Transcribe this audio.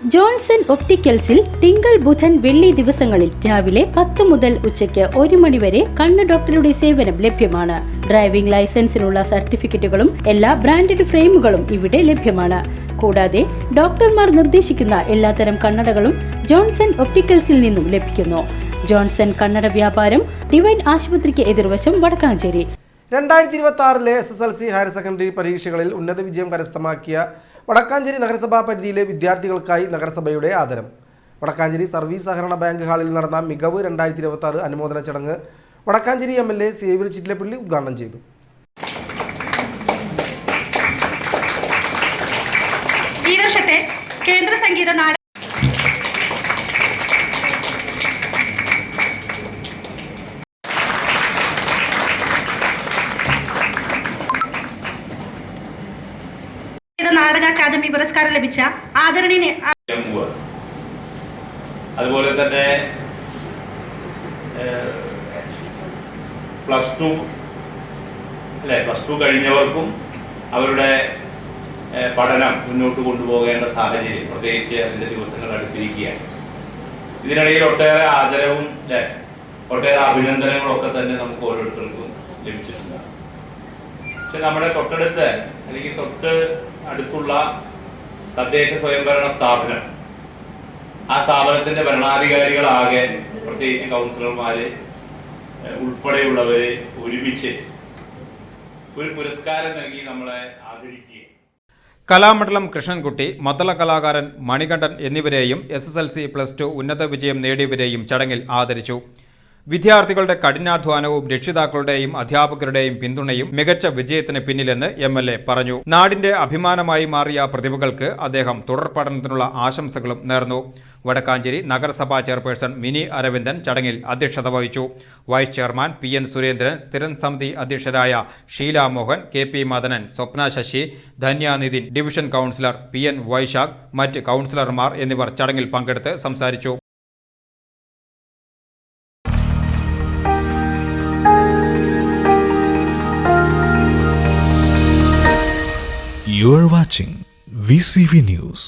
Johnson ഒപ്റ്റിക്കൽസിൽ തിങ്കൾ ബുധൻ വെള്ളി ദിവസങ്ങളിൽ രാവിലെ 10 മുതൽ ഉച്ചയ്ക്ക് 1 മണി വരെ കണ്ണ് ഡോക്ടറുടെ സേവനം ലഭ്യമാണ്. ഡ്രൈവിംഗ് ലൈസൻസിനുള്ള സർട്ടിഫിക്കറ്റുകളും എല്ലാ ബ്രാൻഡഡ് ഫ്രെയിമുകളും ഇവിടെ ലഭ്യമാണ്. കൂടാതെ ഡോക്ടർമാർ നിർദ്ദേശിക്കുന്ന എല്ലാത്തരം കണ്ണടകളും ജോൺസൺ ഒപ്റ്റിക്കൽസിൽ നിന്നും ലഭിക്കുന്നു. ജോൺസൺ കണ്ണട വ്യാപാരം ഡിവൈൻ ആശുപത്രിക്ക് എതിർവശം വടക്കാഞ്ചേരി. 2026 SSLC ഹയർ സെക്കൻഡറി പരീക്ഷകളിൽ ഉന്നത വിജയം കരസ്ഥമാക്കിയ വടക്കാഞ്ചേരി നഗരസഭാ പരിധിയിലെ വിദ്യാർത്ഥികൾക്കായി നഗരസഭയുടെ ആദരം. വടക്കാഞ്ചേരി സർവീസ് സഹകരണ ബാങ്ക് ഹാളിൽ നടന്ന മികവ് 2026 അനുമോദന ചടങ്ങ് വടക്കാഞ്ചേരി MLA സേവ്യർ ചിറ്റിലപ്പള്ളി ഉദ്ഘാടനം ചെയ്തു. ഈ വർഷത്തെ കേന്ദ്ര സംഗീത നാടക അക്കാദമി പുരസ്കാരം ലഭിച്ച ആദരണീയ അതുപോലെ തന്നെ പ്ലസ് ടു കഴിഞ്ഞവർക്കും അവരുടെ പഠനം മുന്നോട്ട് കൊണ്ടുപോകേണ്ട സാഹചര്യം, പ്രത്യേകിച്ച് അതിൻ്റെ ദിവസങ്ങൾ അടുത്തിരിക്കുകയാണ്. ഇതിനിടയിൽ ഒട്ടേറെ ആദരവും ഒട്ടേറെ അഭിനന്ദനങ്ങളൊക്കെ തന്നെ നമുക്ക് ഓരോരുത്തർക്കും ലഭിച്ചിട്ടുണ്ട്. പക്ഷെ നമ്മുടെ തൊട്ടടുത്ത് അല്ലെങ്കിൽ തൊട്ട് അടുത്തുള്ള തദ്ദേശ സ്വയംഭരണ സ്ഥാപനം, ആ സ്ഥാപനത്തിന്റെ ഭരണാധികാരികളാകെ, പ്രത്യേകിച്ച് കൗൺസിലർമാര് ഉൾപ്പെടെയുള്ളവര് ഒരുമിച്ച് ഒരു പുരസ്കാരം നൽകി നമ്മളെ ആദരിക്കുക. കലാമണ്ഡലം കൃഷ്ണൻകുട്ടി, മദ്ദള കലാകാരൻ മണികണ്ഠൻ എന്നിവരെയും SSLC +2 ഉന്നത വിജയം നേടിയവരെയും ചടങ്ങിൽ ആദരിച്ചു. വിദ്യാർത്ഥികളുടെ കഠിനാധ്വാനവും രക്ഷിതാക്കളുടെയും അധ്യാപകരുടെയും പിന്തുണയും മികച്ച വിജയത്തിന് പിന്നിലെന്ന് MLA പറഞ്ഞു. നാടിന്റെ അഭിമാനമായി മാറിയ പ്രതിഭകൾക്ക് അദ്ദേഹം തുടർ പഠനത്തിനുള്ള ആശംസകളും നേർന്നു. വടക്കാഞ്ചേരി നഗരസഭാ ചെയർപേഴ്സൺ മിനി അരവിന്ദൻ ചടങ്ങിൽ അധ്യക്ഷത വഹിച്ചു. വൈസ് ചെയർമാൻ PN സുരേന്ദ്രൻ, സ്ഥിരം സമിതി അധ്യക്ഷരായ Sheela Mohan, KP Madanan, Swapna Sasi, Dhanya Nithin, division councillor PN Vaishakh, മറ്റ് കൗൺസിലർമാർ എന്നിവർ ചടങ്ങിൽ പങ്കെടുത്ത് സംസാരിച്ചു. You are watching VCV News.